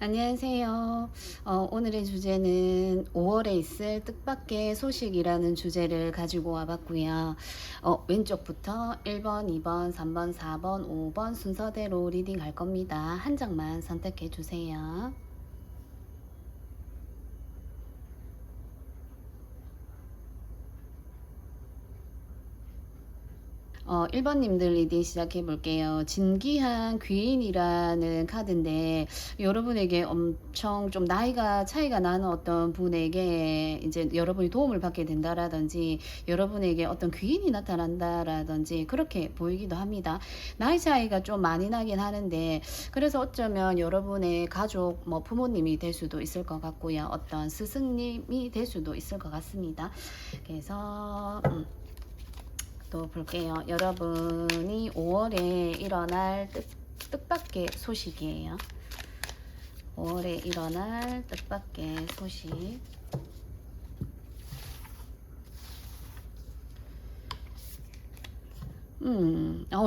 안녕하세요. 오늘의 주제는 5월에 있을 뜻밖의 소식이라는 주제를 가지고 와봤고요. 왼쪽부터 1번, 2번, 3번, 4번, 5번 순서대로 리딩 할 겁니다. 한 장만 선택해 주세요. 1번님들 리딩 시작해 볼게요. 진기한 귀인이라는 카드인데, 여러분에게 엄청 좀 나이가 차이가 나는 어떤 분에게 이제 여러분이 도움을 받게 된다라든지, 여러분에게 어떤 귀인이 나타난다라든지, 그렇게 보이기도 합니다. 나이 차이가 좀 많이 나긴 하는데, 그래서 어쩌면 여러분의 가족, 뭐 부모님이 될 수도 있을 것 같고요. 어떤 스승님이 될 수도 있을 것 같습니다. 그래서, 또 볼게요. 여러분이 5월에 일어날 뜻밖의 소식이에요. 5월에 일어날 뜻밖의 소식.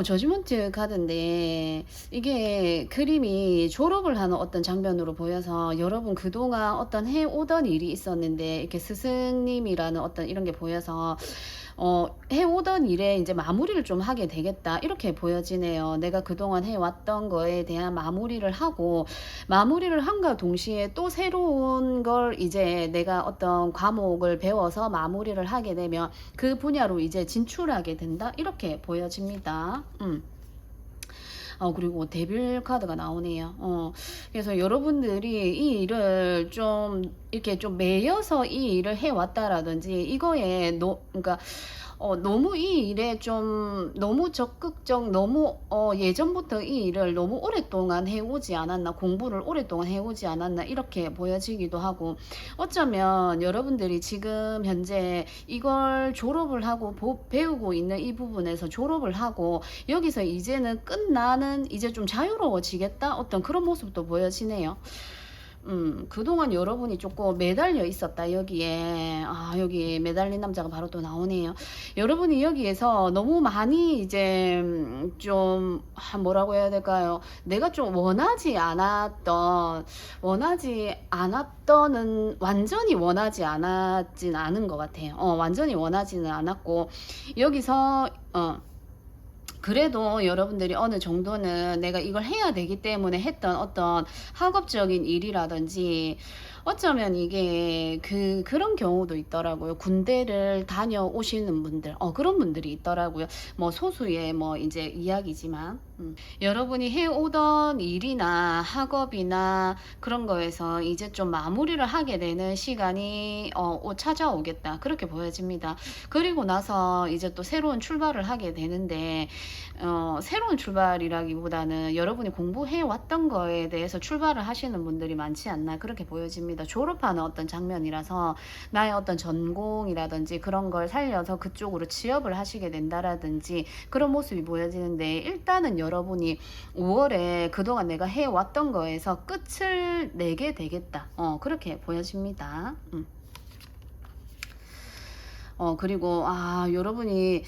저지먼트 카드인데, 이게 그림이 졸업을 하는 어떤 장면으로 보여서, 여러분 그동안 어떤 해오던 일이 있었는데, 이렇게 스승님이라는 어떤 이런 게 보여서, 해오던 일에 이제 마무리를 좀 하게 되겠다. 이렇게 보여지네요. 내가 그동안 해왔던 거에 대한 마무리를 하고, 마무리를 함과 동시에 또 새로운 걸 이제 내가 어떤 과목을 배워서 마무리를 하게 되면 그 분야로 이제 진출하게 된다. 이렇게 보여집니다. 그리고 데빌 카드가 나오네요. 그래서 여러분들이 이 일을 좀 이렇게 좀 매여서 이 일을 해왔다라든지 이거에 그러니까 너무 이 일에 좀 너무 적극적, 너무 예전부터 이 일을 너무 오랫동안 해오지 않았나, 공부를 오랫동안 해오지 않았나 이렇게 보여지기도 하고, 어쩌면 여러분들이 지금 현재 이걸 졸업을 하고 배우고 있는 이 부분에서 졸업을 하고 여기서 이제는 끝나는, 이제 좀 자유로워지겠다, 어떤 그런 모습도 보여지네요. 그동안 여러분이 조금 매달려 있었다, 여기에. 여기 매달린 남자가 바로 또 나오네요. 여러분이 여기에서 너무 많이 이제, 뭐라고 해야 될까요? 내가 좀 원하지 않았던, 완전히 원하지 않았진 않은 것 같아요. 완전히 원하지는 않았고, 여기서, 그래도 여러분들이 어느 정도는 내가 이걸 해야 되기 때문에 했던 어떤 학업적인 일이라든지, 어쩌면 이게 그런 경우도 있더라고요. 군대를 다녀오시는 분들, 그런 분들이 있더라고요. 뭐 소수의 뭐 이제 이야기지만, 여러분이 해오던 일이나 학업이나 그런 거에서 이제 좀 마무리를 하게 되는 시간이 찾아오겠다. 그렇게 보여집니다. 그리고 나서 이제 또 새로운 출발을 하게 되는데, 새로운 출발이라기보다는 여러분이 공부해 왔던 거에 대해서 출발을 하시는 분들이 많지 않나, 그렇게 보여집니다. 졸업하는 어떤 장면이라서 나의 어떤 전공이라든지 그런 걸 살려서 그쪽으로 취업을 하시게 된다라든지 그런 모습이 보여지는데, 일단은 여러분이 5월에 그동안 내가 해왔던 거에서 끝을 내게 되겠다, 그렇게 보여집니다. 그리고 여러분이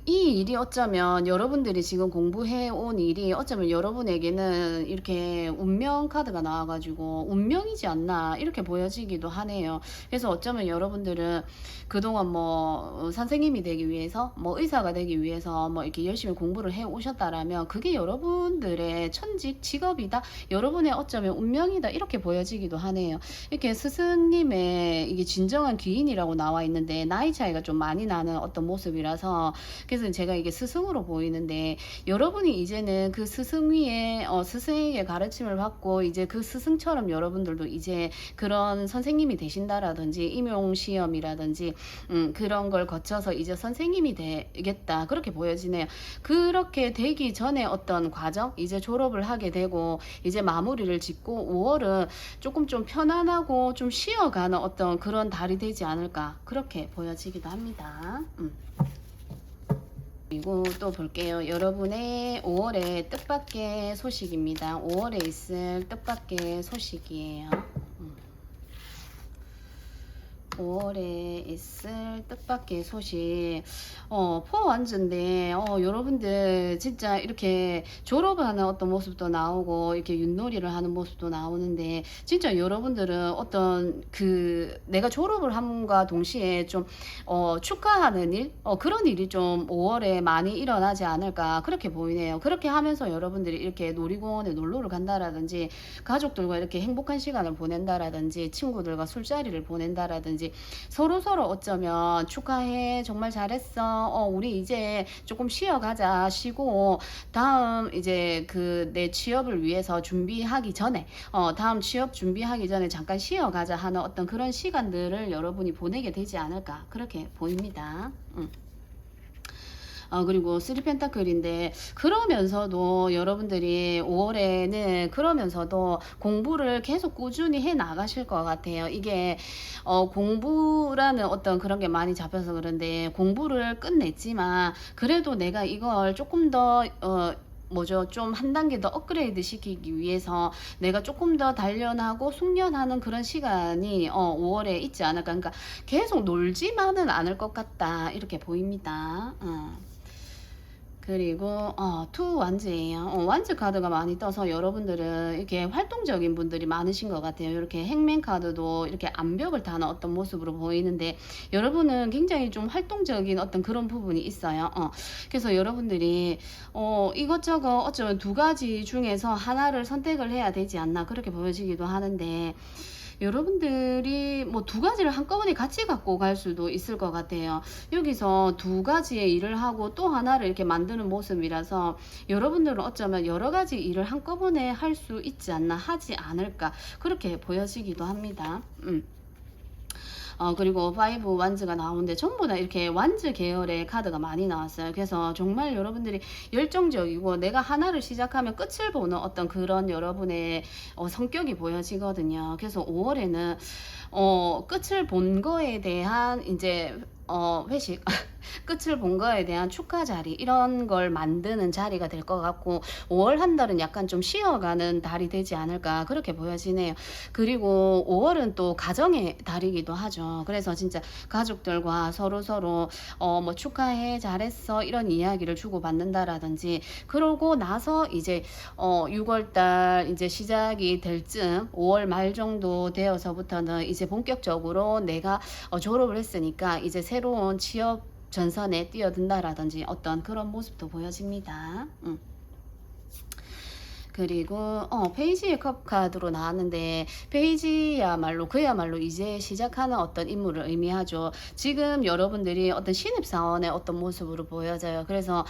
이 일이 어쩌면 여러분들이 지금 공부해 온 일이 어쩌면 여러분에게는 이렇게 운명 카드가 나와가지고 운명이지 않나 이렇게 보여지기도 하네요. 그래서 어쩌면 여러분들은 그동안 뭐 선생님이 되기 위해서, 뭐 의사가 되기 위해서 뭐 이렇게 열심히 공부를 해 오셨다라면 그게 여러분들의 천직 직업이다, 여러분의 어쩌면 운명이다, 이렇게 보여지기도 하네요. 이렇게 스승님의 이게 진정한 귀인이라고 나와 있는데 나이 차이가 좀 많이 나는 어떤 모습이라서, 그래서 제가 이게 스승으로 보이는데, 여러분이 이제는 그 스승 위에 스승에게 가르침을 받고 이제 그 스승처럼 여러분들도 이제 그런 선생님이 되신다라든지 임용 시험이라든지 그런 걸 거쳐서 이제 선생님이 되겠다, 그렇게 보여지네요. 그렇게 되기 전에 어떤 과정, 이제 졸업을 하게 되고 이제 마무리를 짓고 5월은 조금 좀 편안하고 좀 쉬어가는 어떤 그런 달이 되지 않을까, 그렇게 보여지기도 합니다. 그리고 또 볼게요. 여러분의 5월의 뜻밖의 소식입니다. 5월에 있을 뜻밖의 소식이에요. 5월에 있을 뜻밖의 소식. 포완전인데, 여러분들 진짜 이렇게 졸업하는 어떤 모습도 나오고, 이렇게 윷놀이를 하는 모습도 나오는데, 진짜 여러분들은 어떤 내가 졸업을 함과 동시에 좀, 축하하는 일? 그런 일이 좀 5월에 많이 일어나지 않을까, 그렇게 보이네요. 그렇게 하면서 여러분들이 이렇게 놀이공원에 놀러를 간다라든지, 가족들과 이렇게 행복한 시간을 보낸다라든지, 친구들과 술자리를 보낸다라든지, 서로서로 어쩌면 축하해, 정말 잘했어, 우리 이제 조금 쉬어가자, 쉬고 다음 이제 내 취업을 위해서 준비하기 전에, 다음 취업 준비하기 전에 잠깐 쉬어가자 하는 어떤 그런 시간들을 여러분이 보내게 되지 않을까, 그렇게 보입니다. 그리고 3펜타클인데, 그러면서도 여러분들이 5월에는 그러면서도 공부를 계속 꾸준히 해 나가실 것 같아요. 이게 공부라는 어떤 그런 게 많이 잡혀서 그런데, 공부를 끝냈지만 그래도 내가 이걸 조금 더 뭐죠? 좀 한 단계 더 업그레이드 시키기 위해서 내가 조금 더 단련하고 숙련하는 그런 시간이 5월에 있지 않을까. 그러니까 계속 놀지만은 않을 것 같다, 이렇게 보입니다. 그리고 투 완즈예요. 완즈 카드가 많이 떠서 여러분들은 이렇게 활동적인 분들이 많으신 것 같아요. 이렇게 행맨 카드도 이렇게 암벽을 타는 어떤 모습으로 보이는데, 여러분은 굉장히 좀 활동적인 어떤 그런 부분이 있어요. 그래서 여러분들이 이것저것 어쩌면 두 가지 중에서 하나를 선택을 해야 되지 않나, 그렇게 보여지기도 하는데, 여러분들이 뭐 두 가지를 한꺼번에 같이 갖고 갈 수도 있을 것 같아요. 여기서 두 가지의 일을 하고 또 하나를 이렇게 만드는 모습이라서, 여러분들은 어쩌면 여러 가지 일을 한꺼번에 할 수 있지 않나, 하지 않을까, 그렇게 보여지기도 합니다. 그리고 5 완즈가 나오는데, 전부 다 이렇게 완즈 계열의 카드가 많이 나왔어요. 그래서 정말 여러분들이 열정적이고, 내가 하나를 시작하면 끝을 보는 어떤 그런 여러분의 성격이 보여지거든요. 그래서 5월에는 끝을 본 거에 대한 이제 회식 끝을 본 거에 대한 축하 자리, 이런 걸 만드는 자리가 될 것 같고, 5월 한 달은 약간 좀 쉬어가는 달이 되지 않을까, 그렇게 보여지네요. 그리고 5월은 또 가정의 달이기도 하죠. 그래서 진짜 가족들과 서로 뭐 축하해, 잘했어, 이런 이야기를 주고받는다라든지, 그러고 나서 이제 6월 달 이제 시작이 될 쯤, 5월 말 정도 되어서부터는 이제 본격적으로 내가 졸업을 했으니까 이제 새로운 취업 전선에 뛰어든다라든지 어떤 그런 모습도 보여집니다. 그리고 페이지의 컵 카드로 나왔는데, 페이지야말로 그야말로 이제 시작하는 어떤 인물을 의미하죠. 지금 여러분들이 어떤 신입사원의 어떤 모습으로 보여져요. 그래서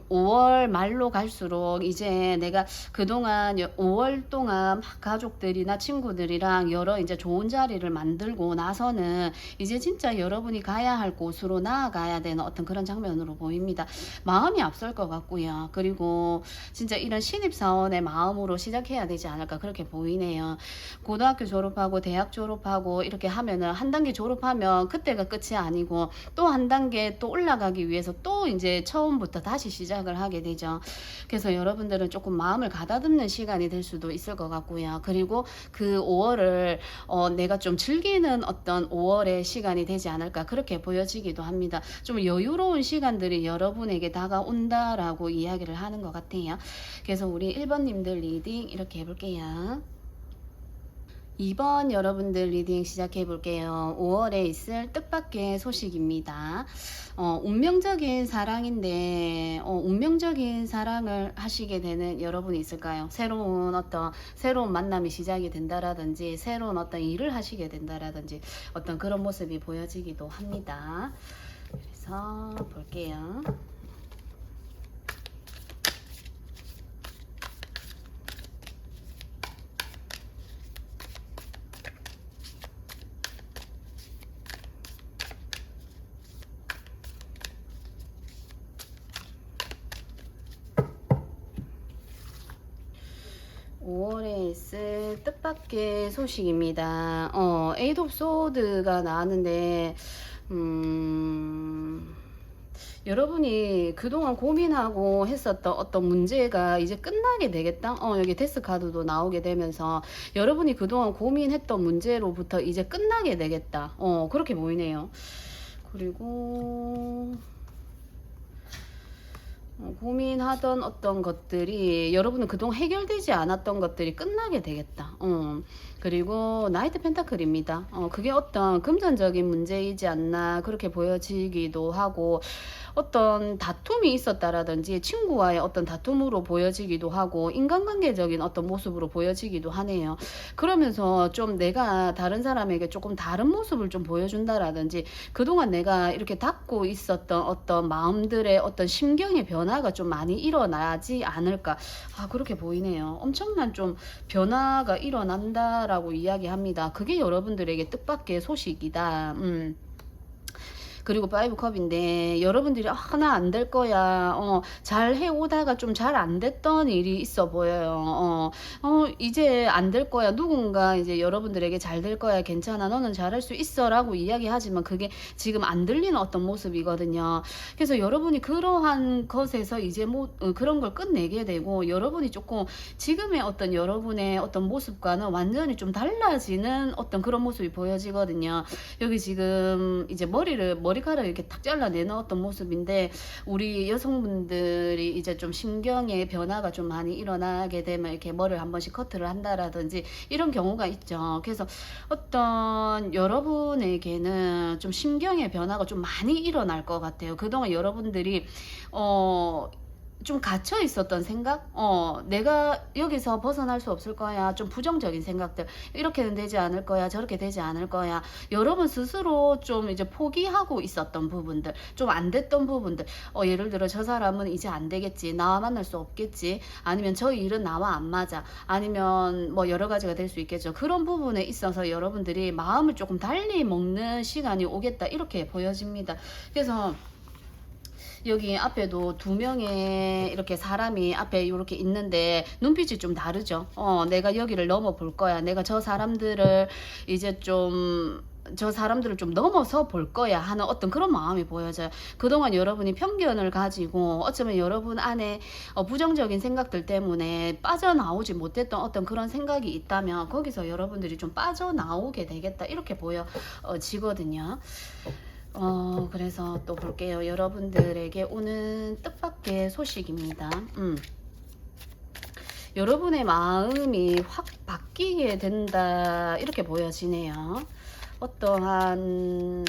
5월 말로 갈수록 이제 내가 그동안 5월 동안 가족들이나 친구들이랑 여러 이제 좋은 자리를 만들고 나서는 이제 진짜 여러분이 가야 할 곳으로 나아가야 되는 어떤 그런 장면으로 보입니다. 마음이 앞설 것 같고요. 그리고 진짜 이런 신입사원의 마음으로 시작해야 되지 않을까, 그렇게 보이네요. 고등학교 졸업하고 대학 졸업하고 이렇게 하면은, 한 단계 졸업하면 그때가 끝이 아니고 또 한 단계 또 올라가기 위해서 또 이제 처음부터 다시 시작을 하게 되죠. 그래서 여러분들은 조금 마음을 가다듬는 시간이 될 수도 있을 것 같고요. 그리고 그 5월을 내가 좀 즐기는 어떤 5월의 시간이 되지 않을까, 그렇게 보여지기도 합니다. 좀 여유로운 시간들이 여러분에게 다가온다라고 이야기를 하는 것 같아요. 그래서 우리 1번님들 리딩 이렇게 해볼게요. 2번 여러분들 리딩 시작해 볼게요. 5월에 있을 뜻밖의 소식입니다. 운명적인 사랑인데, 운명적인 사랑을 하시게 되는 여러분이 있을까요? 새로운 만남이 시작이 된다라든지, 새로운 어떤 일을 하시게 된다라든지, 어떤 그런 모습이 보여지기도 합니다. 그래서 볼게요. 5월에 있을 뜻밖의 소식입니다. 에이트 오브 소드가 나왔는데, 여러분이 그동안 고민하고 했었던 어떤 문제가 이제 끝나게 되겠다. 여기 데스 카드도 나오게 되면서 여러분이 그동안 고민했던 문제로부터 이제 끝나게 되겠다. 그렇게 보이네요. 그리고 고민하던 어떤 것들이 여러분은 그동안 해결되지 않았던 것들이 끝나게 되겠다. 그리고 나이트 펜타클입니다. 그게 어떤 금전적인 문제이지 않나 그렇게 보여지기도 하고, 어떤 다툼이 있었다라든지 친구와의 어떤 다툼으로 보여지기도 하고, 인간관계적인 어떤 모습으로 보여지기도 하네요. 그러면서 좀 내가 다른 사람에게 조금 다른 모습을 좀 보여준다라든지, 그동안 내가 이렇게 닫고 있었던 어떤 마음들의 어떤 심경의 변화가 좀 많이 일어나지 않을까. 그렇게 보이네요. 엄청난 좀 변화가 일어난다라고 이야기합니다. 그게 여러분들에게 뜻밖의 소식이다. 그리고 5컵인데 여러분들이 나 안 될 거야, 잘 해오다가 좀 잘 안 됐던 일이 있어 보여요. 이제 안 될 거야, 누군가 이제 여러분들에게 잘 될 거야, 괜찮아, 너는 잘할 수 있어 라고 이야기하지만 그게 지금 안 들리는 어떤 모습이거든요. 그래서 여러분이 그러한 것에서 이제 그런 걸 끝내게 되고, 여러분이 조금 지금의 어떤 여러분의 어떤 모습과는 완전히 좀 달라지는 어떤 그런 모습이 보여지거든요. 여기 지금 이제 머리카락을 이렇게 탁 잘라내는 어떤 모습인데, 우리 여성분들이 이제 좀 심경의 변화가 좀 많이 일어나게 되면 이렇게 머리를 한 번씩 커트를 한다라든지 이런 경우가 있죠. 그래서 어떤 여러분에게는 좀 심경의 변화가 좀 많이 일어날 것 같아요. 그동안 여러분들이 좀 갇혀 있었던 생각, 내가 여기서 벗어날 수 없을 거야, 좀 부정적인 생각들, 이렇게는 되지 않을 거야, 저렇게 되지 않을 거야, 여러분 스스로 좀 이제 포기하고 있었던 부분들, 좀 안 됐던 부분들, 예를 들어 저 사람은 이제 안 되겠지, 나와 만날 수 없겠지, 아니면 저 일은 나와 안 맞아, 아니면 뭐 여러 가지가 될 수 있겠죠. 그런 부분에 있어서 여러분들이 마음을 조금 달리 먹는 시간이 오겠다, 이렇게 보여집니다. 그래서 여기 앞에도 두 명의 이렇게 사람이 앞에 이렇게 있는데 눈빛이 좀 다르죠. 내가 여기를 넘어 볼 거야, 내가 저 사람들을 이제 좀 저 사람들을 좀 넘어서 볼 거야 하는 어떤 그런 마음이 보여져요. 그동안 여러분이 편견을 가지고 어쩌면 여러분 안에 부정적인 생각들 때문에 빠져나오지 못했던 어떤 그런 생각이 있다면 거기서 여러분들이 좀 빠져나오게 되겠다, 이렇게 보여지거든요. 그래서 또 볼게요. 여러분들에게 오는 뜻밖의 소식입니다. 여러분의 마음이 확 바뀌게 된다, 이렇게 보여지네요. 어떠한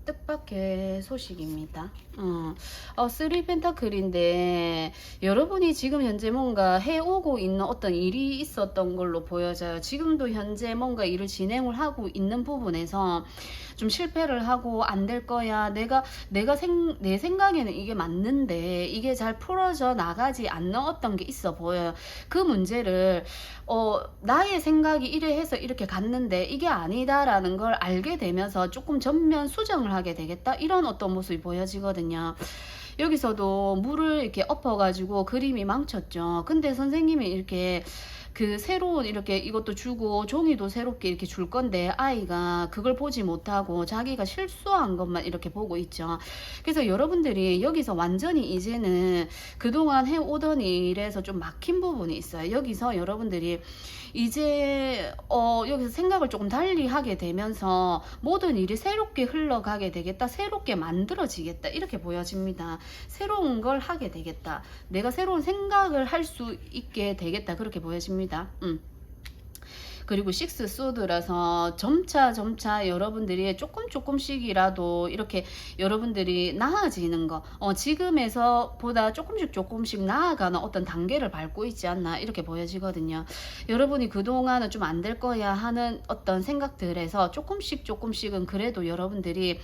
뜻밖의 소식입니다. 3 펜타클인데 여러분이 지금 현재 뭔가 해오고 있는 어떤 일이 있었던 걸로 보여져요. 지금도 현재 뭔가 일을 진행을 하고 있는 부분에서 좀 실패를 하고 안 될 거야, 내 생각에는 이게 맞는데 이게 잘 풀어져 나가지 않는 어떤 게 있어 보여요. 그 문제를 나의 생각이 이래 해서 이렇게 갔는데 이게 아니다라는 걸 알게 되면서 조금 전면 수정을 하게 되겠다, 이런 어떤 모습이 보여지거든요. 여기서도 물을 이렇게 엎어가지고 그림이 망쳤죠. 근데 선생님이 이렇게 새로운 이렇게 이것도 주고 종이도 새롭게 이렇게 줄 건데 아이가 그걸 보지 못하고 자기가 실수한 것만 이렇게 보고 있죠. 그래서 여러분들이 여기서 완전히 이제는 그동안 해오던 일에서 좀 막힌 부분이 있어요. 여기서 여러분들이 이제 여기서 생각을 조금 달리 하게 되면서 모든 일이 새롭게 흘러가게 되겠다, 새롭게 만들어지겠다, 이렇게 보여집니다. 새로운 걸 하게 되겠다, 내가 새로운 생각을 할 수 있게 되겠다, 그렇게 보여집니다. 그리고 6 소드라서 점차 여러분들이 조금씩이라도 이렇게 여러분들이 나아지는 거, 지금에서 보다 조금씩 나아가는 어떤 단계를 밟고 있지 않나, 이렇게 보여지거든요. 여러분이 그동안은 좀 안 될 거야 하는 어떤 생각들에서 조금씩은 그래도 여러분들이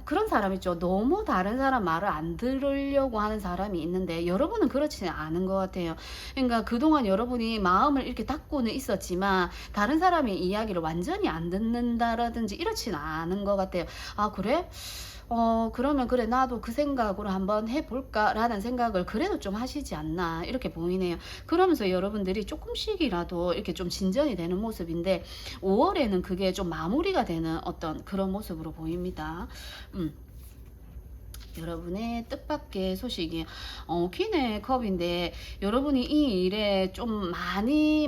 그런 사람 있죠. 너무 다른 사람 말을 안 들으려고 하는 사람이 있는데 여러분은 그렇지는 않은 것 같아요. 그러니까 그동안 여러분이 마음을 이렇게 닫고는 있었지만 다른 사람의 이야기를 완전히 안 듣는다라든지 이렇지는 않은 것 같아요. 그래? 그러면 그래 나도 그 생각으로 한번 해볼까라는 생각을 그래도 좀 하시지 않나 이렇게 보이네요. 그러면서 여러분들이 조금씩이라도 이렇게 좀 진전이 되는 모습인데 5월에는 그게 좀 마무리가 되는 어떤 그런 모습으로 보입니다. 음. 여러분의 뜻밖의 소식이 퀸의 컵인데 여러분이 이 일에 좀 많이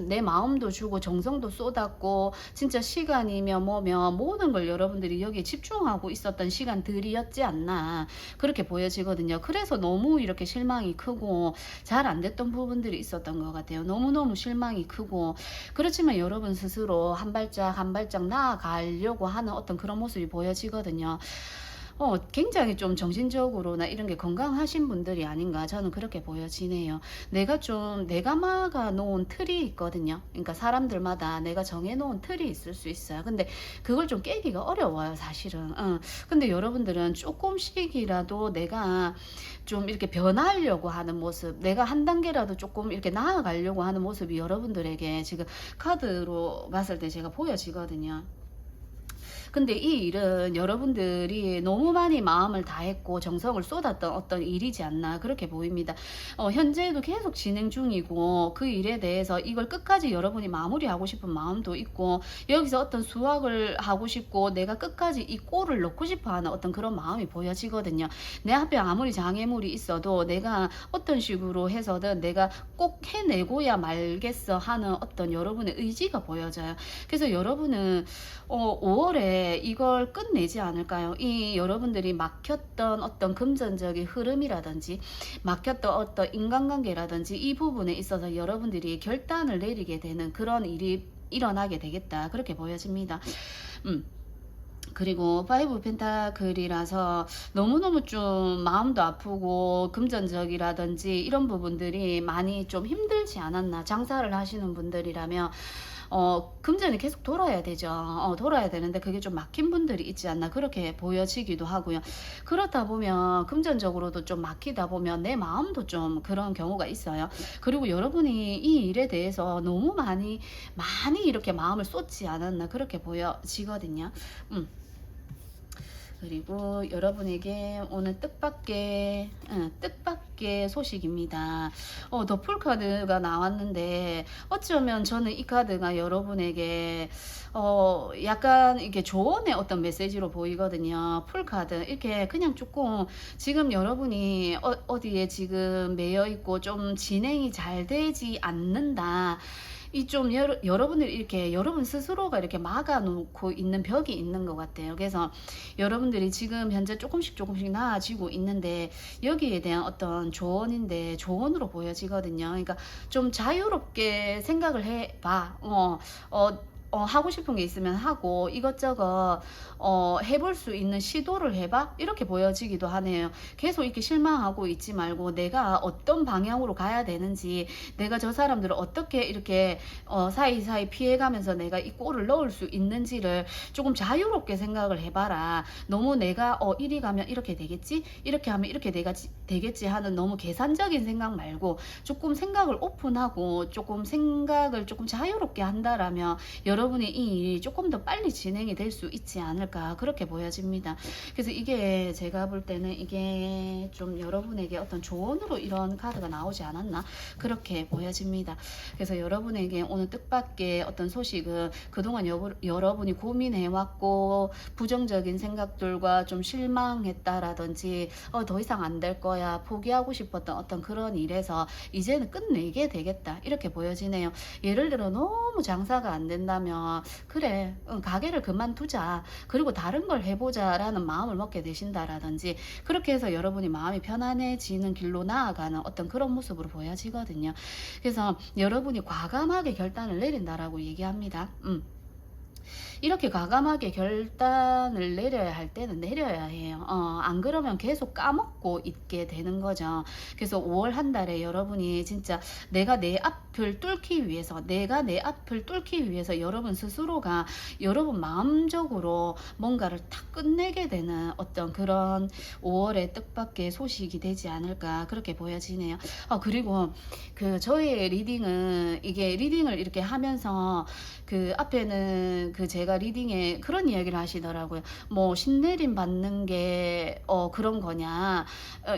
내 마음도 주고 정성도 쏟았고 진짜 시간이며 뭐며 모든 걸 여러분들이 여기에 집중하고 있었던 시간들이었지 않나 그렇게 보여지거든요. 그래서 너무 이렇게 실망이 크고 잘 안 됐던 부분들이 있었던 것 같아요. 너무너무 실망이 크고 그렇지만 여러분 스스로 한 발짝 한 발짝 나아가려고 하는 어떤 그런 모습이 보여지거든요. 굉장히 좀 정신적으로나 이런 게 건강하신 분들이 아닌가 저는 그렇게 보여지네요. 내가 막아 놓은 틀이 있거든요. 그러니까 사람들마다 내가 정해 놓은 틀이 있을 수 있어요. 근데 그걸 좀 깨기가 어려워요, 사실은. 근데 여러분들은 조금씩이라도 내가 좀 이렇게 변하려고 하는 모습, 내가 한 단계라도 조금 이렇게 나아가려고 하는 모습이 여러분들에게 지금 카드로 봤을 때 제가 보여지거든요. 근데 이 일은 여러분들이 너무 많이 마음을 다했고 정성을 쏟았던 어떤 일이지 않나 그렇게 보입니다. 현재도 계속 진행 중이고 그 일에 대해서 이걸 끝까지 여러분이 마무리하고 싶은 마음도 있고 여기서 어떤 수확을 하고 싶고 내가 끝까지 이 꼴을 넣고 싶어 하는 어떤 그런 마음이 보여지거든요. 내 앞에 아무리 장애물이 있어도 내가 어떤 식으로 해서든 내가 꼭 해내고야 말겠어 하는 어떤 여러분의 의지가 보여져요. 그래서 여러분은 5월에 이걸 끝내지 않을까요? 이 여러분들이 막혔던 어떤 금전적인 흐름이라든지 막혔던 어떤 인간관계라든지 이 부분에 있어서 여러분들이 결단을 내리게 되는 그런 일이 일어나게 되겠다 그렇게 보여집니다. 그리고 파이브 펜타클이라서 너무너무 좀 마음도 아프고 금전적이라든지 이런 부분들이 많이 좀 힘들지 않았나. 장사를 하시는 분들이라면 금전이 계속 돌아야 되죠. 돌아야 되는데 그게 좀 막힌 분들이 있지 않나 그렇게 보여지기도 하고요. 그렇다 보면 금전적으로도 좀 막히다 보면 내 마음도 좀 그런 경우가 있어요. 그리고 여러분이 이 일에 대해서 너무 많이 이렇게 마음을 쏟지 않았나 그렇게 보여지거든요. 그리고 여러분에게 오늘 뜻밖의 소식입니다. 더풀 카드가 나왔는데 어쩌면 저는 이 카드가 여러분에게 약간 이게 조언의 어떤 메시지로 보이거든요. 풀 카드 이렇게 그냥 조금 지금 여러분이 어디에 지금 매여 있고 좀 진행이 잘 되지 않는다. 이 좀 여러분들 이렇게 여러분 스스로가 이렇게 막아 놓고 있는 벽이 있는 것 같아요. 그래서 여러분들이 지금 현재 조금씩 나아지고 있는데 여기에 대한 어떤 조언인데 조언으로 보여지거든요. 그러니까 좀 자유롭게 생각을 해봐. 하고 싶은 게 있으면 하고 이것저것 해볼 수 있는 시도를 해봐 이렇게 보여지기도 하네요. 계속 이렇게 실망하고 있지 말고 내가 어떤 방향으로 가야 되는지 내가 저 사람들을 어떻게 이렇게 사이사이 피해가면서 내가 이 꼴을 넣을 수 있는지를 조금 자유롭게 생각을 해봐라. 너무 내가 이리 가면 이렇게 되겠지 이렇게 하면 이렇게 되겠지 하는 너무 계산적인 생각 말고 조금 생각을 오픈하고 조금 생각을 조금 자유롭게 한다라면 여러분의 이 일이 조금 더 빨리 진행이 될 수 있지 않을까 그렇게 보여집니다. 그래서 이게 제가 볼 때는 이게 좀 여러분에게 어떤 조언으로 이런 카드가 나오지 않았나 그렇게 보여집니다. 그래서 여러분에게 오늘 뜻밖의 어떤 소식은 그동안 여러분이 고민해왔고 부정적인 생각들과 좀 실망했다라든지 더 이상 안 될 거야 포기하고 싶었던 어떤 그런 일에서 이제는 끝내게 되겠다 이렇게 보여지네요. 예를 들어 너무 장사가 안 된다면 그래 가게를 그만두자 그리고 다른 걸 해보자 라는 마음을 먹게 되신다라든지 그렇게 해서 여러분이 마음이 편안해지는 길로 나아가는 어떤 그런 모습으로 보여지거든요. 그래서 여러분이 과감하게 결단을 내린다라고 얘기합니다. 이렇게 과감하게 결단을 내려야 할 때는 내려야 해요. 안 그러면 계속 까먹고 있게 되는 거죠. 그래서 5월 한 달에 여러분이 진짜 내가 내 앞을 뚫기 위해서 여러분 스스로가 여러분 마음적으로 뭔가를 탁 끝내게 되는 어떤 그런 5월의 뜻밖의 소식이 되지 않을까 그렇게 보여지네요. 그리고 저의 리딩은 이게 리딩을 이렇게 하면서 그 앞에는 그 제가 리딩에 그런 이야기를 하시더라고요. 뭐 신내림 받는 게 그런 거냐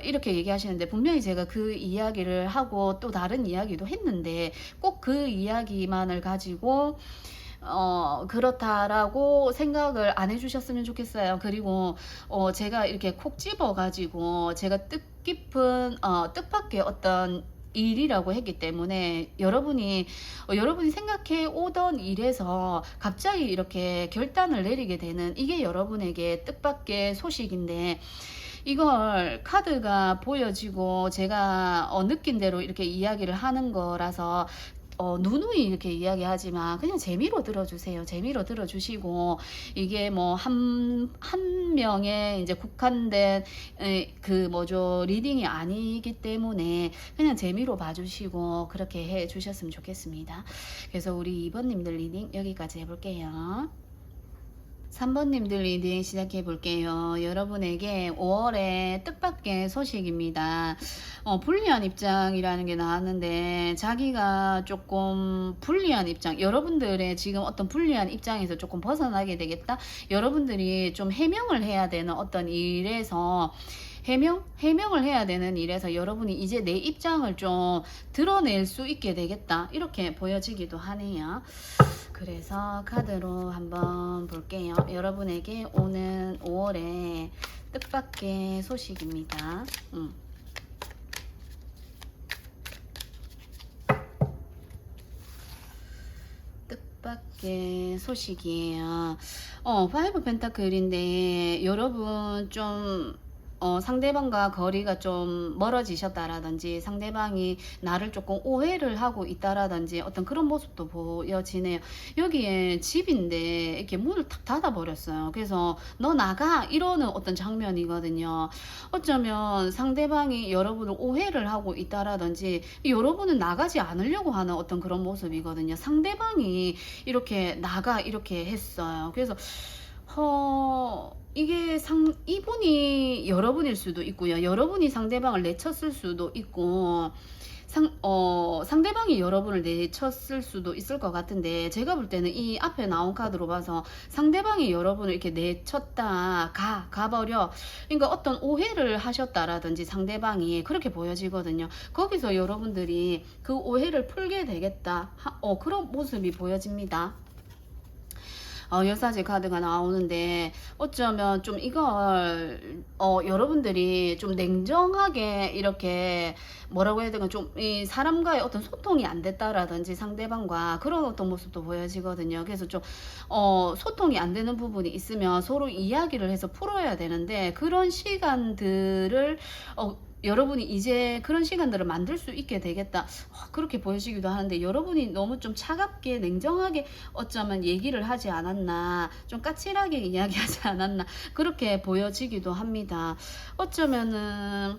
이렇게 얘기하시는데, 분명히 제가 그 이야기를 하고 또 다른 이야기도 했는데 꼭 그 이야기만을 가지고 그렇다라고 생각을 안 해주셨으면 좋겠어요. 그리고 제가 이렇게 콕 집어가지고 제가 뜻깊은 뜻밖의 어떤 일이라고 했기 때문에 여러분이 생각해 오던 일에서 갑자기 이렇게 결단을 내리게 되는, 이게 여러분에게 뜻밖의 소식인데, 이걸 카드가 보여지고 제가 느낀 대로 이렇게 이야기를 하는 거라서 누누이 이렇게 이야기하지만 그냥 재미로 들어주세요. 재미로 들어주시고, 이게 뭐 한 명의 이제 국한된 그 뭐죠 리딩이 아니기 때문에 그냥 재미로 봐주시고 그렇게 해 주셨으면 좋겠습니다. 그래서 우리 2번님들 리딩 여기까지 해볼게요. 3번님들 리딩 시작해 볼게요. 여러분에게 5월에 뜻밖의 소식입니다. 불리한 입장이라는 게 나왔는데, 자기가 조금 불리한 입장, 여러분들의 지금 어떤 불리한 입장에서 조금 벗어나게 되겠다. 여러분들이 좀 해명을 해야 되는 어떤 일에서 해명을 해야 되는 일에서 여러분이 이제 내 입장을 좀 드러낼 수 있게 되겠다, 이렇게 보여지기도 하네요. 그래서 카드로 한번 볼게요. 여러분에게 오는 5월의 뜻밖의 소식입니다. 뜻밖의 소식이에요. 5 펜타클인데 여러분 좀 상대방과 거리가 좀 멀어지셨다라든지, 상대방이 나를 조금 오해를 하고 있다라든지 어떤 그런 모습도 보여지네요. 여기에 집인데 이렇게 문을 탁 닫아버렸어요. 그래서 너 나가 이러는 어떤 장면이거든요. 어쩌면 상대방이 여러분을 오해를 하고 있다라든지, 여러분은 나가지 않으려고 하는 어떤 그런 모습이거든요. 상대방이 이렇게 나가 이렇게 했어요. 그래서 이게 이분이 여러분일 수도 있고요. 여러분이 상대방을 내쳤을 수도 있고, 상대방이 여러분을 내쳤을 수도 있을 것 같은데, 제가 볼 때는 이 앞에 나온 카드로 봐서 상대방이 여러분을 이렇게 내쳤다, 가버려. 그러니까 어떤 오해를 하셨다라든지 상대방이 그렇게 보여지거든요. 거기서 여러분들이 그 오해를 풀게 되겠다. 그런 모습이 보여집니다. 여사제 카드가 나오는데, 어쩌면 좀 이걸 여러분들이 좀 냉정하게 이렇게 뭐라고 해야 되나, 좀 이 사람과의 어떤 소통이 안 됐다라든지 상대방과 그런 어떤 모습도 보여지거든요. 그래서 좀 소통이 안 되는 부분이 있으면 서로 이야기를 해서 풀어야 되는데, 그런 시간들을 여러분이 이제 그런 시간들을 만들 수 있게 되겠다, 그렇게 보여지기도 하는데, 여러분이 너무 좀 차갑게 냉정하게 어쩌면 얘기를 하지 않았나, 좀 까칠하게 이야기하지 않았나, 그렇게 보여지기도 합니다. 어쩌면은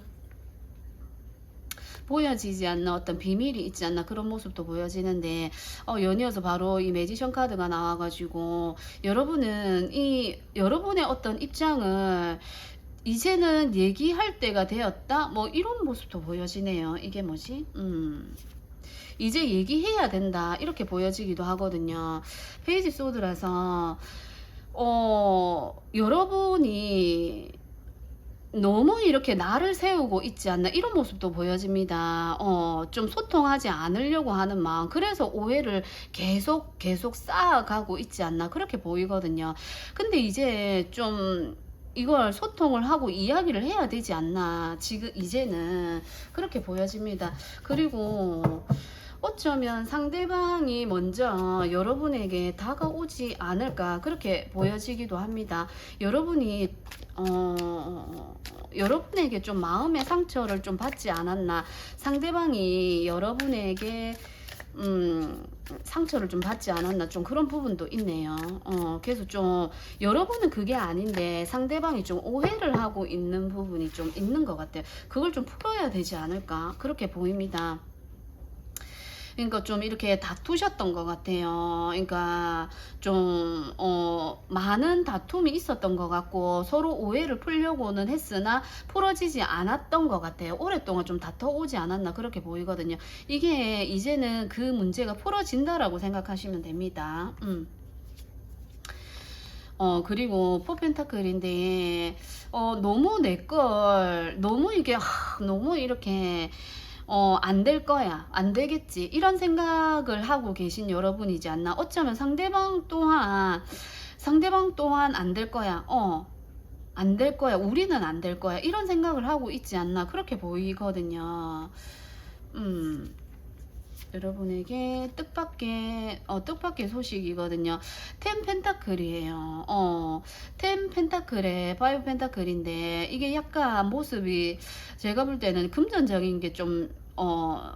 보여지지 않는 어떤 비밀이 있지 않나, 그런 모습도 보여지는데, 연이어서 바로 이 매지션 카드가 나와가지고, 여러분은 여러분의 어떤 입장을 이제는 얘기할 때가 되었다, 뭐 이런 모습도 보여지네요. 이게 뭐지? 이제 얘기해야 된다, 이렇게 보여지기도 하거든요. 페이지 소드라서 여러분이 너무 이렇게 나를 세우고 있지 않나, 이런 모습도 보여집니다. 좀 소통하지 않으려고 하는 마음, 그래서 오해를 계속 쌓아가고 있지 않나, 그렇게 보이거든요. 근데 이제 좀 이걸 소통을 하고 이야기를 해야 되지 않나, 지금 이제는 그렇게 보여집니다. 그리고 어쩌면 상대방이 먼저 여러분에게 다가오지 않을까, 그렇게 보여지기도 합니다. 여러분이 여러분에게 좀 마음의 상처를 좀 받지 않았나, 상대방이 여러분에게 상처를 좀 받지 않았나, 좀 그런 부분도 있네요. 그래서 좀 여러분은 그게 아닌데 상대방이 좀 오해를 하고 있는 부분이 좀 있는 것 같아요. 그걸 좀 풀어야 되지 않을까, 그렇게 보입니다. 그러니까 좀 이렇게 다투셨던 것 같아요. 그러니까 좀 많은 다툼이 있었던 것 같고, 서로 오해를 풀려고는 했으나 풀어지지 않았던 것 같아요. 오랫동안 좀 다퉈오지 않았나, 그렇게 보이거든요. 이게 이제는 그 문제가 풀어진다라고 생각하시면 됩니다. 그리고 포펜타클인데 너무 내 걸 너무 이게 너무 이렇게 안 될 거야. 안 되겠지. 이런 생각을 하고 계신 여러분이지 않나. 어쩌면 상대방 또한 안 될 거야. 안 될 거야. 우리는 안 될 거야. 이런 생각을 하고 있지 않나. 그렇게 보이거든요. 여러분에게 뜻밖의 소식이거든요. 텐 펜타클이에요. 텐 펜타클에 파이브 펜타클인데 이게 약간 모습이 제가 볼 때는 금전적인 게 좀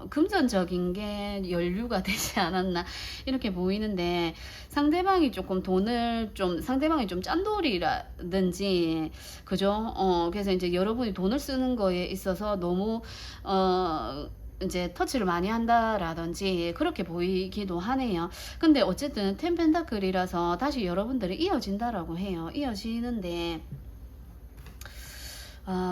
금전적인 게 연류가 되지 않았나 이렇게 보이는데 상대방이 좀 짠돌이라든지 그죠? 그래서 이제 여러분이 돈을 쓰는 거에 있어서 너무 이제 터치를 많이 한다라든지 그렇게 보이기도 하네요. 근데 어쨌든 텐 펜타클이라서 다시 여러분들이 이어진다라고 해요. 이어지는데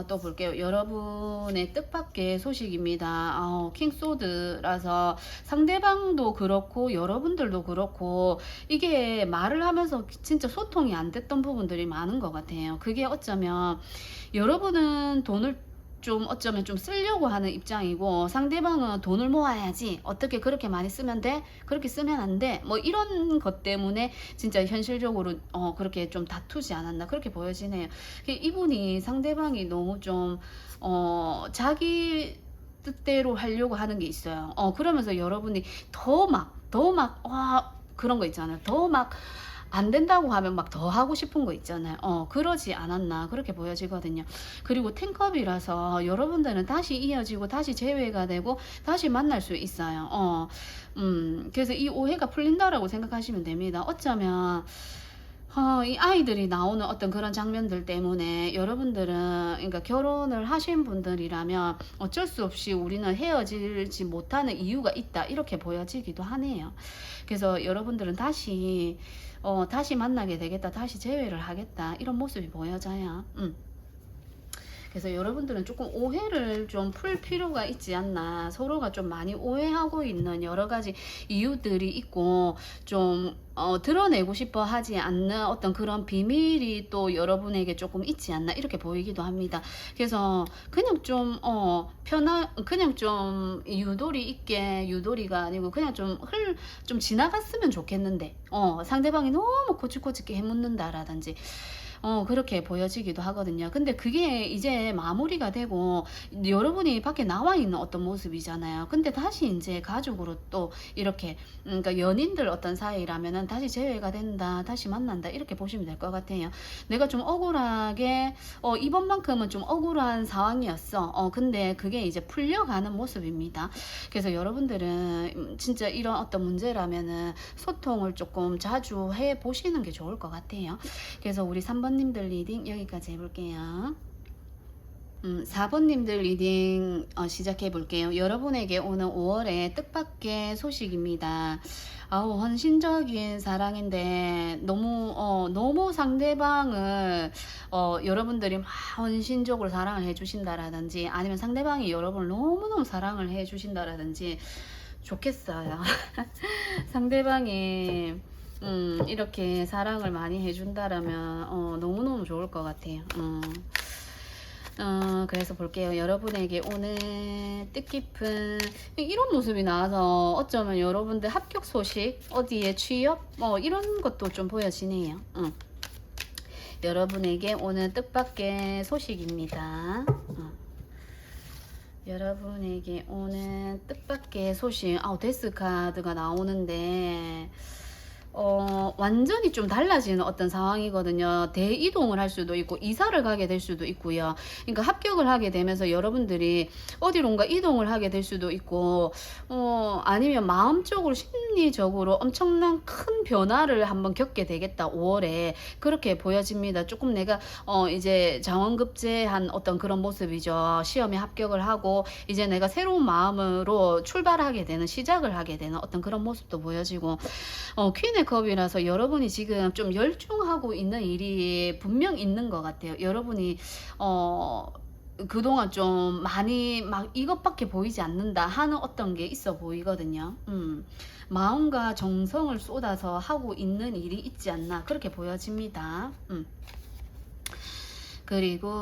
또 볼게요. 여러분의 뜻밖의 소식입니다. 킹소드라서 상대방도 그렇고 여러분들도 그렇고 이게 말을 하면서 진짜 소통이 안 됐던 부분들이 많은 것 같아요. 그게 어쩌면 여러분은 돈을 좀 어쩌면 좀 쓰려고 하는 입장이고 상대방은 돈을 모아야지 어떻게 그렇게 많이 쓰면 돼 그렇게 쓰면 안 돼 뭐 이런 것 때문에 진짜 현실적으로 그렇게 좀 다투지 않았나 그렇게 보여지네요. 이분이 상대방이 너무 좀 자기 뜻대로 하려고 하는 게 있어요. 그러면서 여러분이 더 막 그런 거 있잖아요. 더 막 안 된다고 하면 막 더 하고 싶은 거 있잖아요. 그러지 않았나 그렇게 보여지거든요. 그리고 텐컵이라서 여러분들은 다시 이어지고 다시 재회가 되고 다시 만날 수 있어요. 그래서 이 오해가 풀린다라고 생각하시면 됩니다. 어쩌면 이 아이들이 나오는 어떤 그런 장면들 때문에 여러분들은 그러니까 결혼을 하신 분들이라면 어쩔 수 없이 우리는 헤어지지 못하는 이유가 있다 이렇게 보여지기도 하네요. 그래서 여러분들은 다시 만나게 되겠다, 다시 재회를 하겠다 이런 모습이 보여져요. 그래서 여러분들은 조금 오해를 좀 풀 필요가 있지 않나. 서로가 좀 많이 오해하고 있는 여러 가지 이유들이 있고 좀 드러내고 싶어 하지 않는 어떤 그런 비밀이 또 여러분에게 조금 있지 않나 이렇게 보이기도 합니다. 그래서 그냥 좀 그냥 좀 유도리가 아니고 그냥 좀 지나갔으면 좋겠는데 상대방이 너무 코치코치 해묻는다라든지 그렇게 보여지기도 하거든요. 근데 그게 이제 마무리가 되고 여러분이 밖에 나와 있는 어떤 모습이잖아요. 근데 다시 이제 가족으로 또 이렇게 그러니까 연인들 어떤 사이라면은 다시 재회가 된다, 다시 만난다 이렇게 보시면 될 것 같아요. 내가 좀 억울하게 이번만큼은 좀 억울한 상황이었어. 근데 그게 이제 풀려가는 모습입니다. 그래서 여러분들은 진짜 이런 어떤 문제라면은 소통을 조금 자주 해 보시는 게 좋을 것 같아요. 그래서 우리 3번님들 리딩 여기까지 해볼게요. 4번님들 리딩 시작해 볼게요. 여러분에게 오는 5월의 뜻밖의 소식입니다. 헌신적인 사랑인데 너무 상대방을 여러분들이 막 헌신적으로 사랑을 해주신다라든지 아니면 상대방이 여러분을 너무너무 사랑을 해주신다라든지 좋겠어요. 상대방이 이렇게 사랑을 많이 해준다라면 너무너무 좋을 것 같아요. 그래서 볼게요. 여러분에게 오늘 뜻깊은 이런 모습이 나와서 어쩌면 여러분들 합격 소식, 어디에 취업, 이런 것도 좀 보여지네요. 여러분에게 오늘 뜻밖의 소식입니다. 여러분에게 오늘 뜻밖의 소식. 데스 카드가 나오는데 완전히 좀 달라지는 어떤 상황이거든요. 대이동을 할 수도 있고 이사를 가게 될 수도 있고요. 그러니까 합격을 하게 되면서 여러분들이 어디론가 이동을 하게 될 수도 있고 아니면 마음적으로 심리적으로 엄청난 큰 변화를 한번 겪게 되겠다. 5월에 그렇게 보여집니다. 조금 내가 이제 자원급제한 어떤 그런 모습이죠. 시험에 합격을 하고 이제 내가 새로운 마음으로 출발하게 되는 시작을 하게 되는 어떤 그런 모습도 보여지고 퀸의 컵이라서 여러분이 지금 좀 열중하고 있는 일이 분명 있는 것 같아요. 여러분이 그동안 좀 많이 막 이것밖에 보이지 않는다 하는 어떤 게 있어 보이거든요. 마음과 정성을 쏟아서 하고 있는 일이 있지 않나 그렇게 보여집니다. 그리고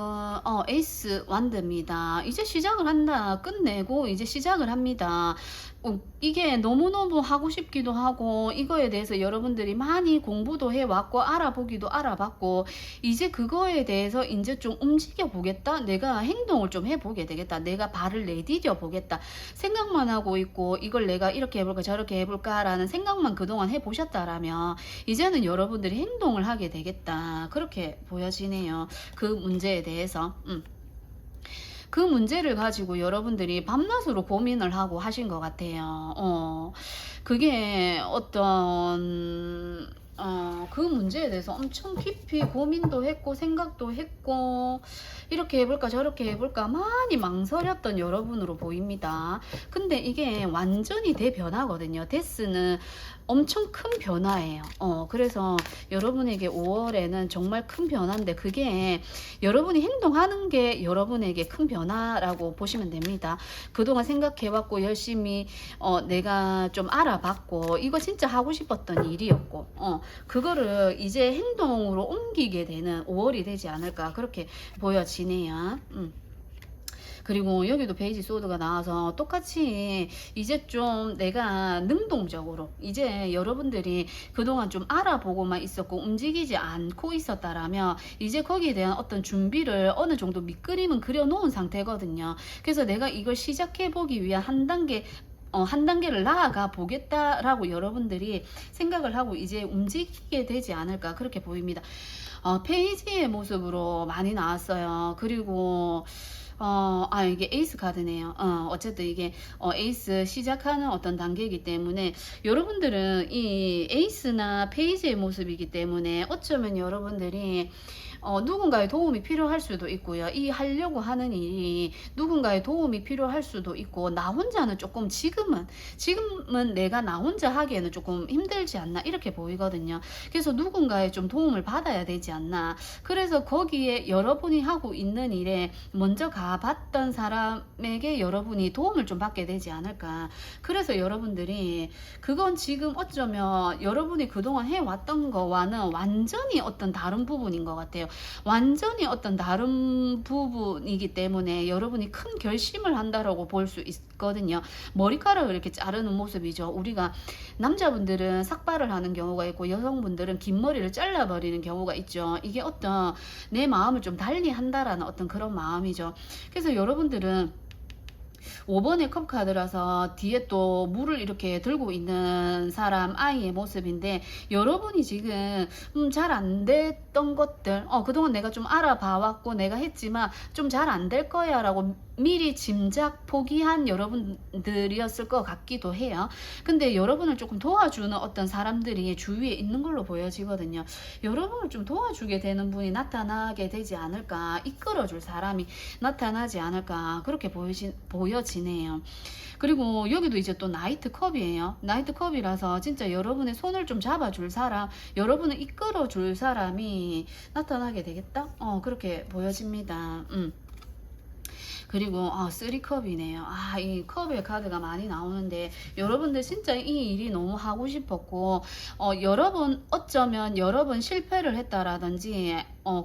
에이스 완드입니다. 이제 시작을 한다. 끝내고 이제 시작을 합니다. 이게 너무너무 하고 싶기도 하고 이거에 대해서 여러분들이 많이 공부도 해왔고 알아보기도 알아봤고 이제 그거에 대해서 이제 좀 움직여 보겠다. 내가 행동을 좀 해보게 되겠다. 내가 발을 내디뎌 보겠다. 생각만 하고 있고 이걸 내가 이렇게 해볼까 저렇게 해볼까 라는 생각만 그동안 해보셨다라면 이제는 여러분들이 행동을 하게 되겠다. 그렇게 보여지네요. 그 문제에 대해서. 그 문제를 가지고 여러분들이 밤낮으로 고민을 하고 하신 것 같아요. 그게 어떤 그 문제에 대해서 엄청 깊이 고민도 했고 생각도 했고 이렇게 해볼까 저렇게 해볼까 많이 망설였던 여러분으로 보입니다. 근데 이게 완전히 대변화거든요. 데스는 엄청 큰 변화예요. 그래서 여러분에게 5월에는 정말 큰 변화인데 그게 여러분이 행동하는 게 여러분에게 큰 변화라고 보시면 됩니다. 그동안 생각해왔고 열심히 내가 좀 알아봤고 이거 진짜 하고 싶었던 일이었고 그거를 이제 행동으로 옮기게 되는 5월이 되지 않을까 그렇게 보여지네요. 그리고 여기도 베이지 소드가 나와서 똑같이 이제 좀 내가 능동적으로 이제 여러분들이 그동안 좀 알아보고만 있었고 움직이지 않고 있었다라면 이제 거기에 대한 어떤 준비를 어느 정도 밑그림은 그려 놓은 상태거든요. 그래서 내가 이걸 시작해 보기 위한 한 단계를 나아가 보겠다라고 여러분들이 생각을 하고 이제 움직이게 되지 않을까 그렇게 보입니다. 페이지의 모습으로 많이 나왔어요. 그리고 이게 에이스 카드네요. 어쨌든 이게 에이스 시작하는 어떤 단계이기 때문에 여러분들은 이 에이스나 페이지의 모습이기 때문에 어쩌면 여러분들이 누군가의 도움이 필요할 수도 있고요. 이 하려고 하는 일이 누군가의 도움이 필요할 수도 있고 나 혼자는 조금 지금은 내가 나 혼자 하기에는 조금 힘들지 않나 이렇게 보이거든요. 그래서 누군가의 좀 도움을 받아야 되지 않나. 그래서 거기에 여러분이 하고 있는 일에 먼저 가봤던 사람에게 여러분이 도움을 좀 받게 되지 않을까. 그래서 여러분들이 그건 지금 어쩌면 여러분이 그동안 해왔던 거와는 완전히 어떤 다른 부분인 것 같아요. 완전히 어떤 다른 부분이기 때문에 여러분이 큰 결심을 한다라고 볼 수 있거든요. 머리카락을 이렇게 자르는 모습이죠. 우리가 남자분들은 삭발을 하는 경우가 있고 여성분들은 긴 머리를 잘라버리는 경우가 있죠. 이게 어떤 내 마음을 좀 달리 한다라는 어떤 그런 마음이죠. 그래서 여러분들은 5번의 컵 카드라서 뒤에 또 물을 이렇게 들고 있는 사람 아이의 모습인데 여러분이 지금 잘 안 됐던 것들 그동안 내가 좀 알아봐 왔고 내가 했지만 좀 잘 안 될 거야 라고 미리 짐작 포기한 여러분들이었을 것 같기도 해요. 근데 여러분을 조금 도와주는 어떤 사람들이 주위에 있는 걸로 보여지거든요. 여러분을 좀 도와주게 되는 분이 나타나게 되지 않을까, 이끌어줄 사람이 나타나지 않을까 그렇게 보여지네요. 그리고 여기도 이제 또 나이트 컵이에요. 나이트 컵이라서 진짜 여러분의 손을 좀 잡아줄 사람, 여러분을 이끌어줄 사람이 나타나게 되겠다? 그렇게 보여집니다. 그리고 3컵이네요. 이 컵의 카드가 많이 나오는데 여러분들 진짜 이 일이 너무 하고 싶었고 어쩌면 여러 번 실패를 했다라든지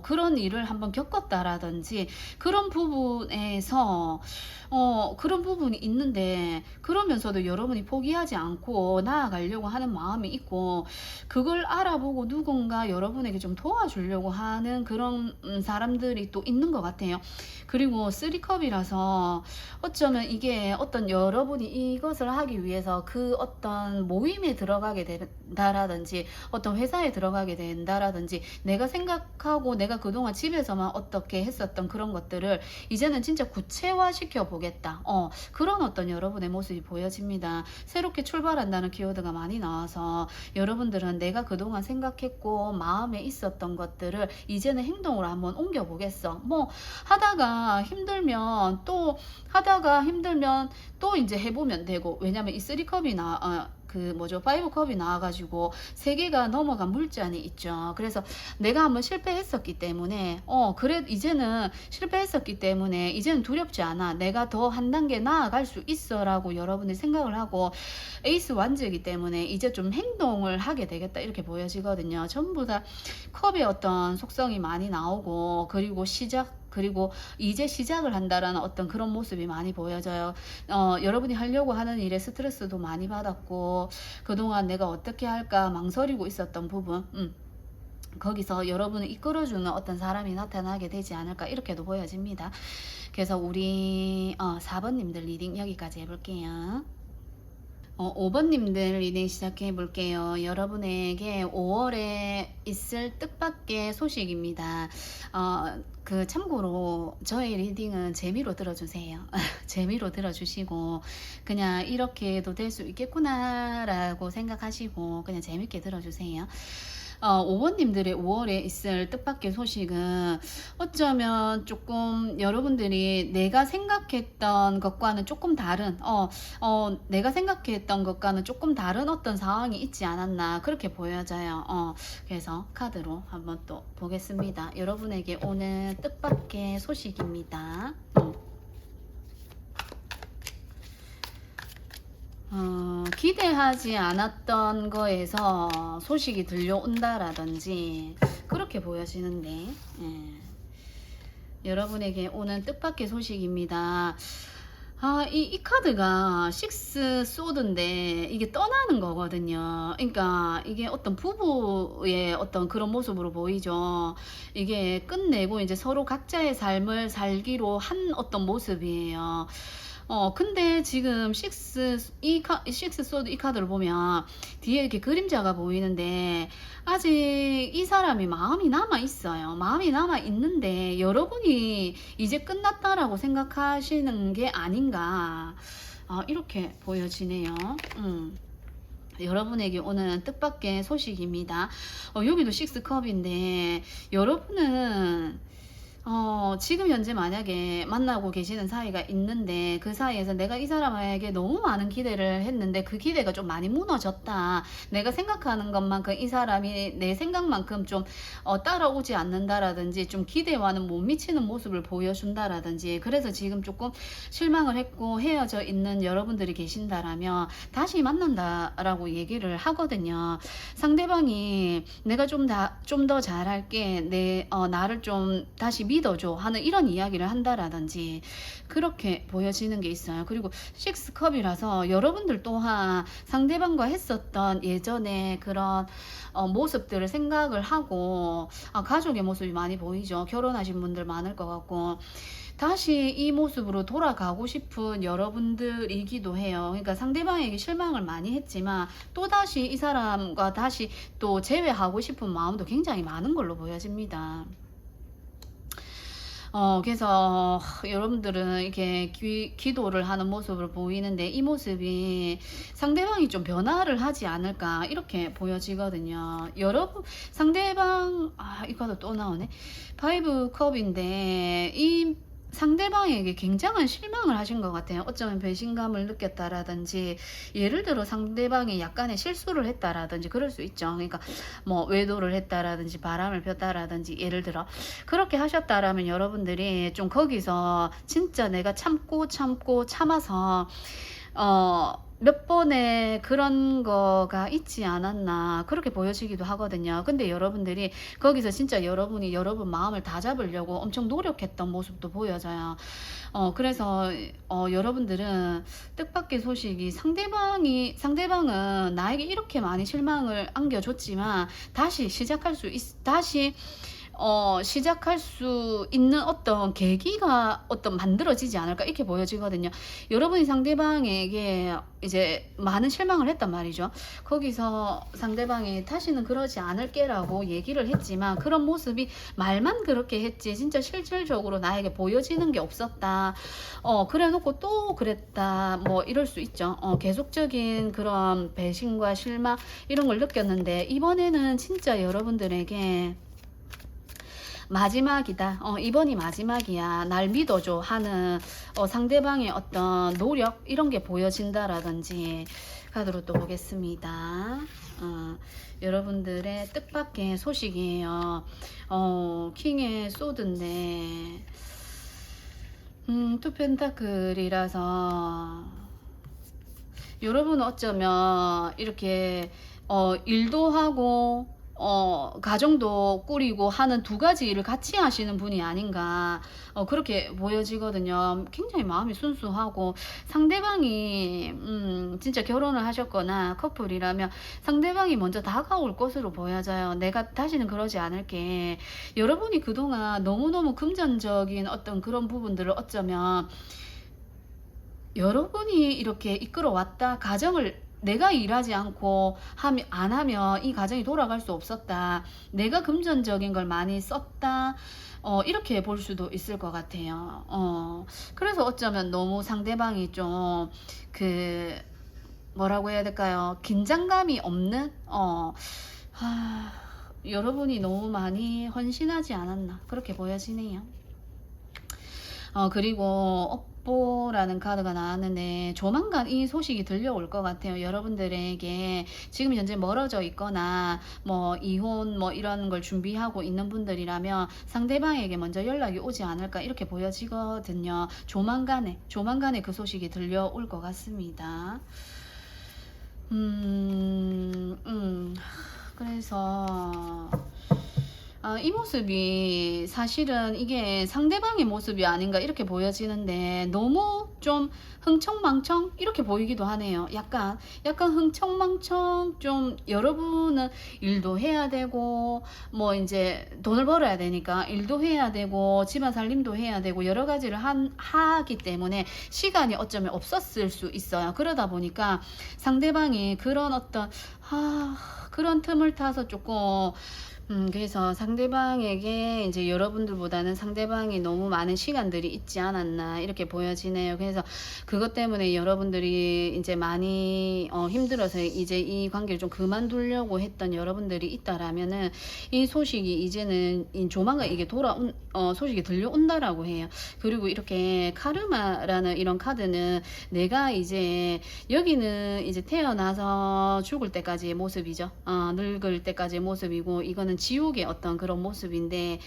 그런 일을 한번 겪었다라든지 그런 부분에서 그런 부분이 있는데 그러면서도 여러분이 포기하지 않고 나아가려고 하는 마음이 있고 그걸 알아보고 누군가 여러분에게 좀 도와주려고 하는 그런 사람들이 또 있는 것 같아요. 그리고 3컵이라서 어쩌면 이게 어떤 여러분이 이것을 하기 위해서 그 어떤 모임에 들어가게 된다라든지 어떤 회사에 들어가게 된다라든지 내가 생각하고 내가 그동안 집에서만 어떻게 했었던 그런 것들을 이제는 진짜 구체화 시켜 보겠다. 그런 어떤 여러분의 모습이 보여집니다. 새롭게 출발한다는 키워드가 많이 나와서 여러분들은 내가 그동안 생각했고 마음에 있었던 것들을 이제는 행동으로 한번 옮겨 보겠어. 하다가 힘들면 또 이제 해보면 되고 왜냐면 이 3컵이 그 뭐죠, 파이브 컵이 나와가지고 세 개가 넘어간 물잔이 있죠. 그래서 내가 한번 실패했었기 때문에 그래 이제는 실패했었기 때문에 이제는 두렵지 않아. 내가 더 한 단계 나아갈 수 있어라고 여러분이 생각을 하고 에이스 완즈이기 때문에 이제 좀 행동을 하게 되겠다 이렇게 보여지거든요. 전부 다 컵의 어떤 속성이 많이 나오고 그리고 이제 시작을 한다라는 어떤 그런 모습이 많이 보여져요. 여러분이 하려고 하는 일에 스트레스도 많이 받았고 그동안 내가 어떻게 할까 망설이고 있었던 부분 거기서 여러분을 이끌어주는 어떤 사람이 나타나게 되지 않을까 이렇게도 보여집니다. 그래서 우리 4번님들 리딩 여기까지 해볼게요. 5번님들 리딩 시작해 볼게요. 여러분에게 5월에 있을 뜻밖의 소식입니다. 참고로 저의 리딩은 재미로 들어주세요. 재미로 들어주시고 그냥 이렇게도 될 수 있겠구나 라고 생각하시고 그냥 재밌게 들어주세요. 5번님들의 5월에 있을 뜻밖의 소식은 어쩌면 조금 여러분들이 내가 생각했던 것과는 조금 다른 내가 생각했던 것과는 조금 다른 어떤 상황이 있지 않았나 그렇게 보여져요. 그래서 카드로 한번 또 보겠습니다. 여러분에게 오는 뜻밖의 소식입니다. 기대하지 않았던 거에서 소식이 들려온다라든지 그렇게 보여지는데 여러분에게 오는 뜻밖의 소식입니다. 이 카드가 식스 소드인데 이게 떠나는 거거든요. 그러니까 이게 어떤 부부의 어떤 그런 모습으로 보이죠. 이게 끝내고 이제 서로 각자의 삶을 살기로 한 어떤 모습이에요. 근데 지금 식스 소드 이 카드를 보면 뒤에 이렇게 그림자가 보이는데 아직 이 사람이 마음이 남아 있어요. 마음이 남아 있는데 여러분이 이제 끝났다라고 생각하시는 게 아닌가 이렇게 보여지네요. 여러분에게 오는 뜻밖의 소식입니다. 여기도 식스컵인데 여러분은 지금 현재 만약에 만나고 계시는 사이가 있는데 그 사이에서 내가 이 사람에게 너무 많은 기대를 했는데 그 기대가 좀 많이 무너졌다. 내가 생각하는 것만큼 이 사람이 내 생각만큼 좀 따라오지 않는다라든지 좀 기대와는 못 미치는 모습을 보여준다라든지 그래서 지금 조금 실망을 했고 헤어져 있는 여러분들이 계신다라면 다시 만난다라고 얘기를 하거든요. 상대방이 내가 좀 더 잘할게. 나를 좀 다시 믿어줘 하는 이런 이야기를 한다라든지 그렇게 보여지는 게 있어요. 그리고 식스컵이라서 여러분들 또한 상대방과 했었던 예전에 그런 모습들을 생각을 하고 가족의 모습이 많이 보이죠. 결혼하신 분들 많을 것 같고 다시 이 모습으로 돌아가고 싶은 여러분들이기도 해요. 그러니까 상대방에게 실망을 많이 했지만 또다시 이 사람과 다시 또 재회하고 싶은 마음도 굉장히 많은 걸로 보여집니다. 그래서 여러분들은 이렇게 기도를 하는 모습을 보이는데 이 모습이 상대방이 좀 변화를 하지 않을까 이렇게 보여지거든요. 여러분 상대방 이거도 또 나오네. 파이브 컵인데 이 상대방에게 굉장한 실망을 하신 것 같아요. 어쩌면 배신감을 느꼈다라든지 예를 들어 상대방이 약간의 실수를 했다라든지 그럴 수 있죠. 그러니까 뭐 외도를 했다라든지 바람을 폈다라든지 예를 들어 그렇게 하셨다라면 여러분들이 좀 거기서 진짜 내가 참고 참아서 몇 번의 그런 거가 있지 않았나 그렇게 보여지기도 하거든요. 근데 여러분들이 거기서 진짜 여러분이 여러분 마음을 다 잡으려고 엄청 노력했던 모습도 보여져요. 그래서 여러분들은 뜻밖의 소식이 상대방은 나에게 이렇게 많이 실망을 안겨줬지만 다시 시작할 수 있는 어떤 계기가 만들어지지 않을까 이렇게 보여지거든요. 여러분이 상대방에게 이제 많은 실망을 했단 말이죠. 거기서 상대방이 다시는 그러지 않을게라고 얘기를 했지만 그런 모습이 말만 그렇게 했지 진짜 실질적으로 나에게 보여지는 게 없었다. 그래 놓고 또 그랬다. 뭐 이럴 수 있죠. 계속적인 그런 배신과 실망 이런 걸 느꼈는데 이번에는 진짜 여러분들에게 마지막이다. 이번이 마지막이야. 날 믿어줘 하는 상대방의 어떤 노력 이런 게 보여진다라든지 카드로 또 보겠습니다. 여러분들의 뜻밖의 소식이에요. 킹의 소드인데 투 펜타클이라서 여러분 어쩌면 이렇게 일도 하고 가정도 꾸리고 하는 두 가지 일을 같이 하시는 분이 아닌가 그렇게 보여지거든요. 굉장히 마음이 순수하고 상대방이 진짜 결혼을 하셨거나 커플이라면 상대방이 먼저 다가올 것으로 보여져요. 내가 다시는 그러지 않을게. 여러분이 그동안 너무너무 금전적인 어떤 그런 부분들을 어쩌면 여러분이 이렇게 이끌어왔다. 가정을 내가 일하지 않고 안 하면 이 가정이 돌아갈 수 없었다. 내가 금전적인 걸 많이 썼다. 이렇게 볼 수도 있을 것 같아요. 그래서 어쩌면 너무 상대방이 좀 뭐라고 해야 될까요? 긴장감이 없는 여러분이 너무 많이 헌신하지 않았나 그렇게 보여지네요. 그리고 업보라는 카드가 나왔는데 조만간 이 소식이 들려올 것 같아요. 여러분들에게 지금 현재 멀어져 있거나 뭐 이혼 뭐 이런 걸 준비하고 있는 분들이라면 상대방에게 먼저 연락이 오지 않을까 이렇게 보여지거든요. 조만간에 그 소식이 들려올 것 같습니다. 그래서 이 모습이 사실은 이게 상대방의 모습이 아닌가 이렇게 보여지는데 너무 좀 흥청망청 이렇게 보이기도 하네요. 약간 흥청망청 좀 여러분은 일도 해야 되고 뭐 이제 돈을 벌어야 되니까 일도 해야 되고 집안 살림도 해야 되고 여러 가지를 하기 때문에 시간이 어쩌면 없었을 수 있어요. 그러다 보니까 상대방이 그런 어떤 그런 틈을 타서 조금 그래서 상대방에게 이제 여러분들보다는 상대방이 너무 많은 시간들이 있지 않았나 이렇게 보여지네요. 그래서 그것 때문에 여러분들이 이제 많이 힘들어서 이제 이 관계를 좀 그만두려고 했던 여러분들이 있다라면은 이 소식이 이제는 조만간 이게 소식이 들려온다라고 해요. 그리고 이렇게 카르마라는 이런 카드는 내가 이제 여기는 이제 태어나서 죽을 때까지의 모습이죠. 늙을 때까지의 모습이고 이거는 지옥의 어떤 그런 모습인데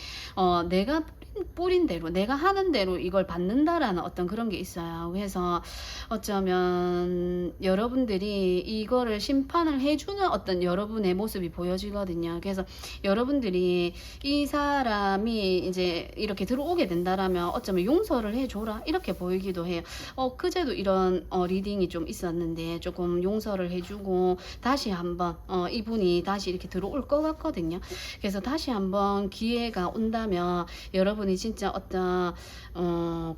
내가 뿌린 대로 내가 하는 대로 이걸 받는다라는 어떤 그런 게 있어요. 그래서 어쩌면 여러분들이 이거를 심판을 해주는 어떤 여러분의 모습이 보여지거든요. 그래서 여러분들이 이 사람이 이제 이렇게 들어오게 된다라면 어쩌면 용서를 해줘라 이렇게 보이기도 해요. 그제도 이런 리딩이 좀 있었는데 조금 용서를 해주고 다시 한번 이분이 다시 이렇게 들어올 것 같거든요. 그래서 다시 한번 기회가 온다면 여러분이 진짜 어떤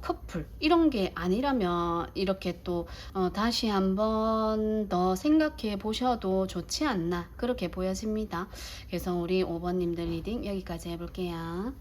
커플 이런 게 아니라면 이렇게 또 다시 한번 더 생각해 보셔도 좋지 않나 그렇게 보여집니다. 그래서 우리 5번님들 리딩 여기까지 해볼게요.